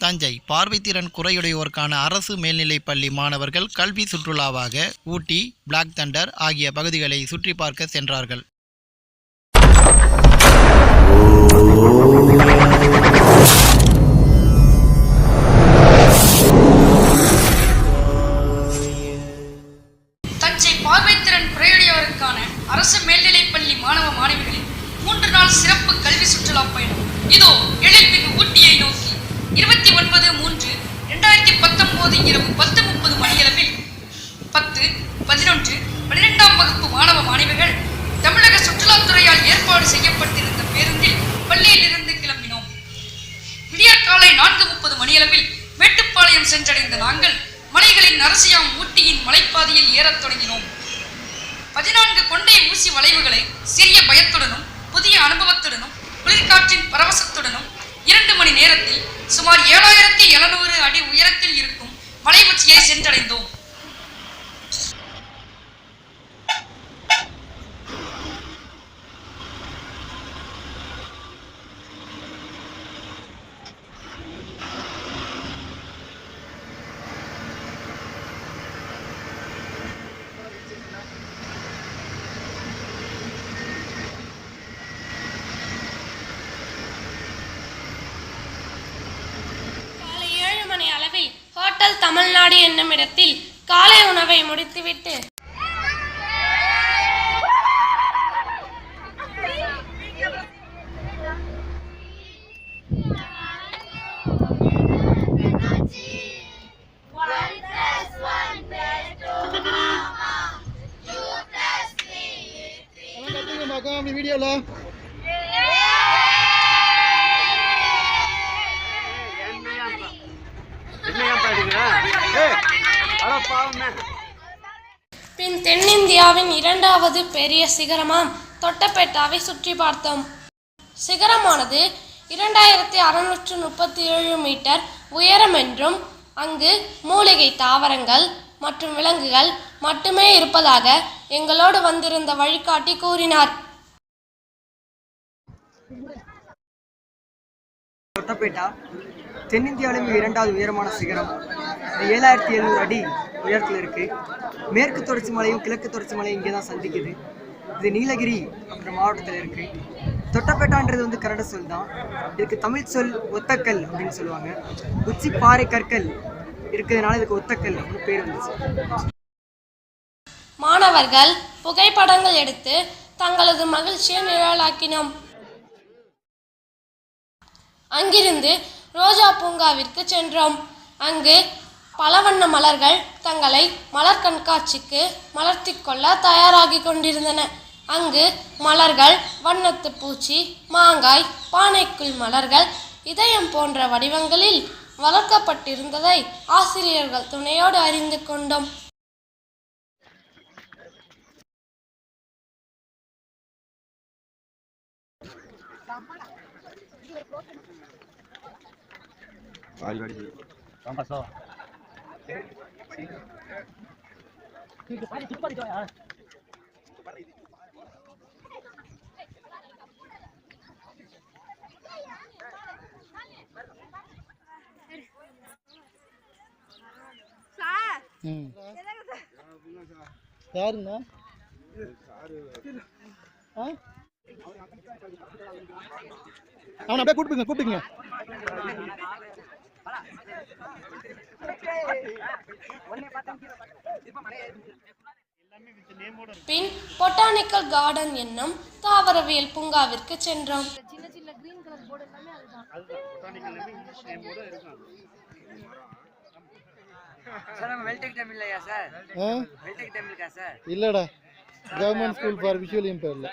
தஞ்சை பார்வைத்திறன் குறையுடையோருக்கான அரசு மேல்நிலைப்பள்ளி மாணவர்கள் கல்வி சுற்றுலாவாக ஊட்டி, பிளாக் தண்டர் ஆகிய பகுதிகளை சுற்றி பார்க்க சென்றார்கள். தஞ்சை பார்வைத்திறன் குறையுடையோருக்கான அரசு மேல்நிலைப்பள்ளி மாணவ மாணவிகளின் 3 நாள் சிறப்பு கல்வி சுற்றுலா பயணம் இதோ எழில்மிகு ஊட்டியை நோக்கி 29/3/2019 இரவு 10:30 மணியளவில் 10, 11, 12ஆம் வகுப்பு மாணவ மாணவிகள் தமிழக சுற்றுலாத்துறையால் ஏற்பாடு செய்யப்பட்டிருந்த பேருந்தில் பள்ளியிலிருந்து கிளம்பினோம். விடியற்காலை 4:30 மணியளவில் மேட்டுப்பாளையம் சென்றடைந்த நாங்கள் மலைகளின் அரசியாம் ஊட்டியின் மலைப்பாதையில் ஏறத் தொடங்கினோம். 14 கொண்டை ஊசி வளைவுகளை சிறிய பயத்துடனும் புதிய அனுபவத்துடனும் குளிர்காற்றின் பரவசத்துடனும் 2 மணி நேரத்தில் சுமார் 7700 அடி உயரத்தில் இருக்கும் மலை உச்சியை சென்றடைந்தோம். அளவில் ஹோட்டல் தமிழ்நாடு என்னும் இடத்தில் காலை உணவை முடித்துவிட்டு பின் தென்னிந்தியாவின் 2வது பெரிய சிகரமாம் தொட்டபெட்டாவை சுற்றி பார்த்தோம். சிகரமானது 2637 மீட்டர் உயரம் என்றும் அங்கு மூலிகை தாவரங்கள் மற்றும் விலங்குகள் மட்டுமே இருப்பதாக எங்களோடு வந்திருந்த வழிகாட்டி கூறினார். தொட்டபெட்டா தென்னிந்தியாவிலும் 2வது உயரமான சிகரம். 7700 அடி உயரத்தில் இருக்கு. மேற்கு தொடர்ச்சி மலையும் கிழக்கு தொடர்ச்சி மலையும் இங்கே தான் சந்திக்குது. இது நீலகிரி அப்படின்ற மாவட்டத்தில் இருக்கு. தொட்டபெட்டான்றது கன்னட சொல் தான். இதுக்கு தமிழ் சொல் ஒத்தக்கல் அப்படின்னு சொல்லுவாங்க. உச்சி பாறை கற்கள் இருக்கிறதுனால இதுக்கு ஒத்தக்கல் அப்படின்னு பேர் வந்துச்சு. மாணவர்கள் புகைப்படங்கள் எடுத்து தங்களது மகிழ்ச்சியை நிழலாக்கினோம். அங்கிருந்து ரோஜா பூங்காவிற்கு சென்றோம். அங்கு பல வண்ண மலர்கள் தங்களை மலர் கண்காட்சிக்கு மலர்த்திக் கொள்ள தயாராகி கொண்டிருந்தன. அங்கு மலர்கள் வண்ணத்து பூச்சி, மாங்காய், பானைக்குள் மலர்கள், இதயம் போன்ற வடிவங்களில் வளர்க்கப்பட்டிருந்ததை ஆசிரியர்கள் துணையோடு அறிந்து கொண்டோம். யாருங்க அவனை அப்படியே கூப்பிட்டுங்க. பின் பொட்டானிக்கல் கார்டன் என்னும் தாவரவியல் பூங்காவிற்கு சென்றோம். இல்லடா, கவர்மெண்ட் ஸ்கூல் ஃபார் விஷுவல் இம்பேர்ல.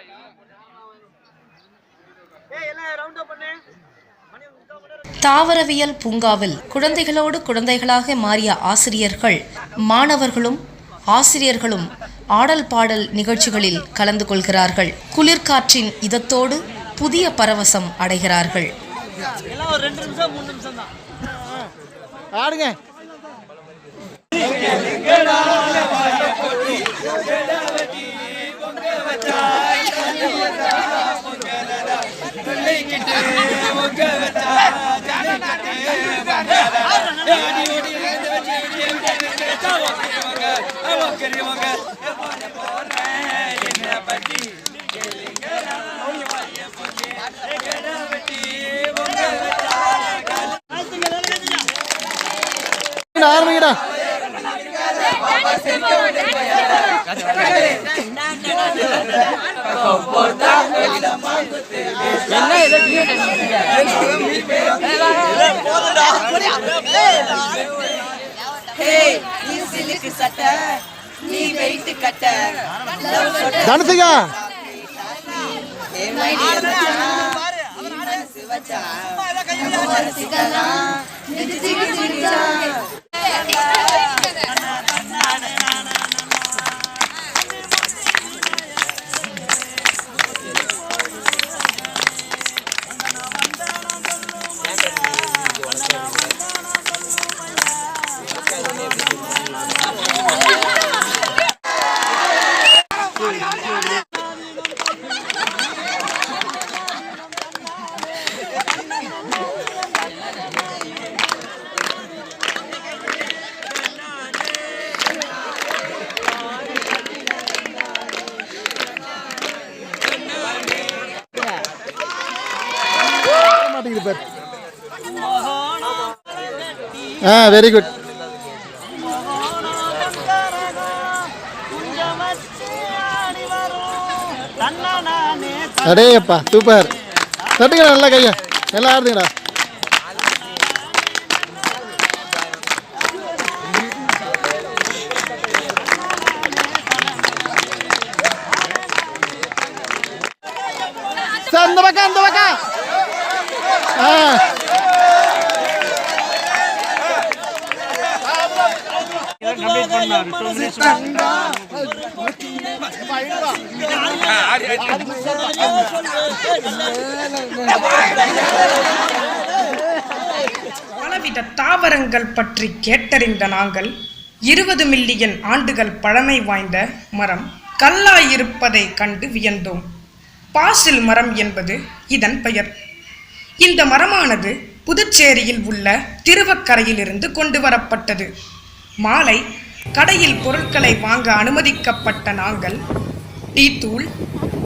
தாவரவியல் பூங்காவில் குழந்தைகளோடு குழந்தைகளாக மாறிய ஆசிரியர்கள், மாணவர்களும் ஆசிரியர்களும் ஆடல் பாடல் நிகழ்ச்சிகளில் கலந்து கொள்கிறார்கள். குளிர்காற்றின் இதத்தோடு புதிய பரவசம் அடைகிறார்கள். Get ஆரம்பிங்கடா. Dhanushika very good. அடேப்பா சூப்பர். தட்டுங்கடா நல்லா கையா எல்லாம் ஆடுதுங்கடா. அந்த பக்கம் அந்த பக்கம். பலவித தாவரங்கள் பற்றி கேட்டறிந்த நாங்கள் 20 மில்லியன் ஆண்டுகள் பழமை வாய்ந்த மரம் கல்லாயிருப்பதை கண்டு வியந்தோம். பாசில் மரம் என்பது இதன் பெயர். இந்த மரமானது புதுச்சேரியில் உள்ள திருவக்கரையிலிருந்து கொண்டு வரப்பட்டது. மாலை கடையில் பொருட்களை வாங்க அனுமதிக்கப்பட்ட நாங்கள் டீத்தூள்,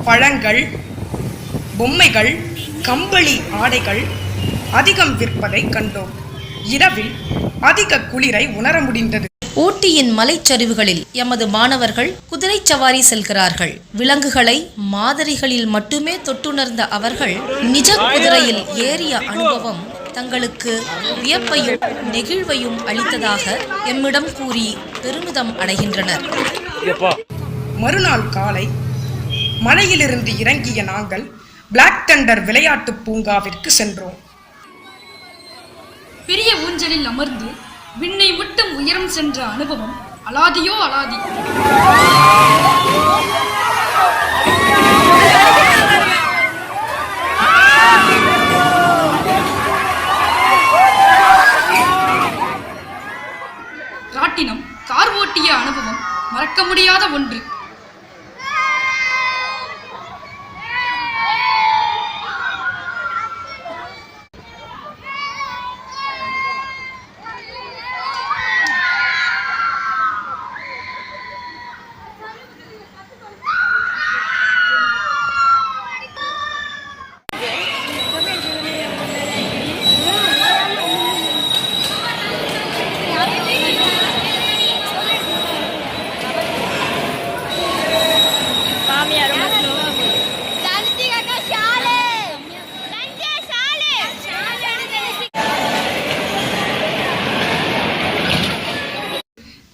பழங்கள், பொம்மைகள், கம்பளி ஆடைகள் அதிகம் விற்பதை கண்டோம். இரவில் அதிக குளிரை உணர முடிந்தது. ஊட்டியின் மலைச்சரிவுகளில் எமது மாணவர்கள் குதிரை சவாரி செல்கிறார்கள். விலங்குகளை மாதிரிகளில் மட்டுமே தொட்டுணர்ந்த அவர்கள் நிஜ குதிரையில் ஏறிய அனுபவம் தங்களுக்கு வியப்பையும் நெகிழ்வையும் அளித்ததாக எம்மிடம் கூறி பெருமிதம் அடைகின்றனர். மறுநாள் காலை மலையிலிருந்து இறங்கிய நாங்கள் பிளாக் தண்டர் விளையாட்டு பூங்காவிற்கு சென்றோம். பெரிய ஊஞ்சலில் அமர்ந்து விண்ணை முட்டும் உயரம் சென்ற அனுபவம் அலாதியோ அலாதி. ராட்டினம் கார் ஓட்டிய அனுபவம் மறக்க முடியாத ஒன்று.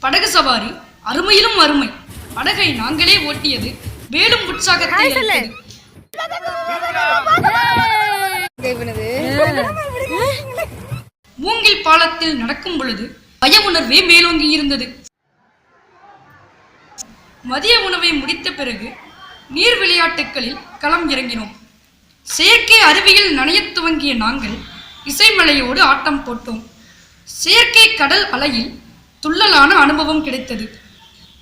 படகு சவாரி அருமையிலும் அருமை. படகை நாங்களே ஓட்டியது மேலும் உற்சாகத்தை அளித்தது. மூங்கில் பாலத்தில் நடக்கும் பொழுது பய உணர்வே மேலோங்கி இருந்தது. மதிய உணவை முடித்த பிறகு நீர் விளையாட்டுகளில் களம் இறங்கினோம். செயற்கை அருவியில் நனையத் துவங்கிய நாங்கள் இசைமலையோடு ஆட்டம் போட்டோம். செயற்கை கடல் அலையில் துள்ளலான அனுபவம் கிடைத்தது.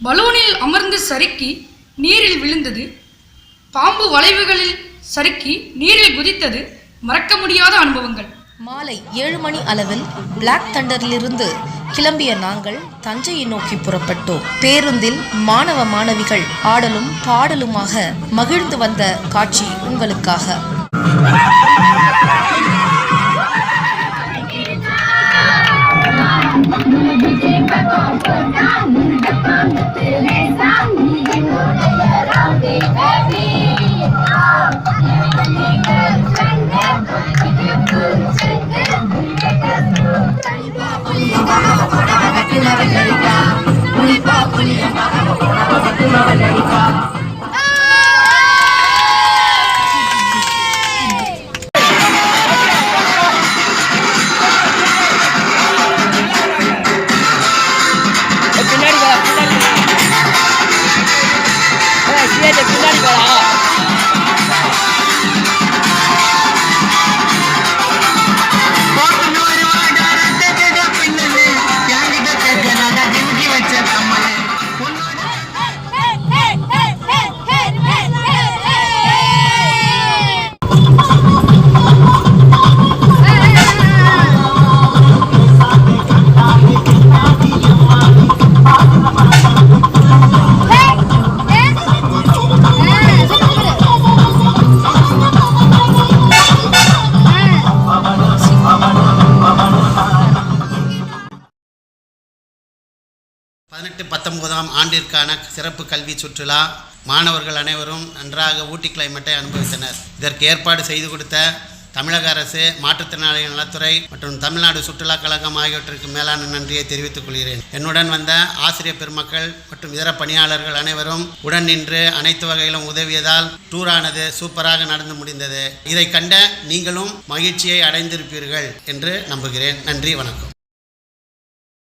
பலூனில் அமர்ந்து சறுக்கி நீரில் விழுந்தது, பாம்பு வளைவுகளில் சறுக்கி நீரில் குதித்தது மறக்க முடியாத அனுபவங்கள். மாலை 7 மணி அளவில் பிளாக் தண்டரிலிருந்து கிளம்பிய நாங்கள் தஞ்சையை நோக்கி புறப்பட்டோம். பேருந்தில் மாணவ மாணவிகள் ஆடலும் பாடலுமாக மகிழ்ந்து வந்த காட்சி உங்களுக்காக. ஆண்டிற்கான சிறப்பு கல்வி சுற்றுலா மாணவர்கள் அனைவரும் நன்றாக ஊட்டி கிளைமேட்டை அனுபவித்தனர். இதற்கு ஏற்பாடு செய்து கொடுத்த தமிழக அரசு, மாற்றுத்திறனாளிகள் நலத்துறை மற்றும் தமிழ்நாடு சுற்றுலா கழகம் ஆகியவற்றிற்கு மேலான நன்றியை தெரிவித்துக் கொள்கிறேன். என்னுடன் வந்த ஆசிரியர் பெருமக்கள் மற்றும் இதர பணியாளர்கள் அனைவரும் உடன் நின்று அனைத்து வகையிலும் உதவியதால் டூரானது சூப்பராக நடந்து முடிந்தது. இதை கண்ட நீங்களும் மகிழ்ச்சியை அடைந்திருப்பீர்கள் என்று நம்புகிறேன். நன்றி, வணக்கம்.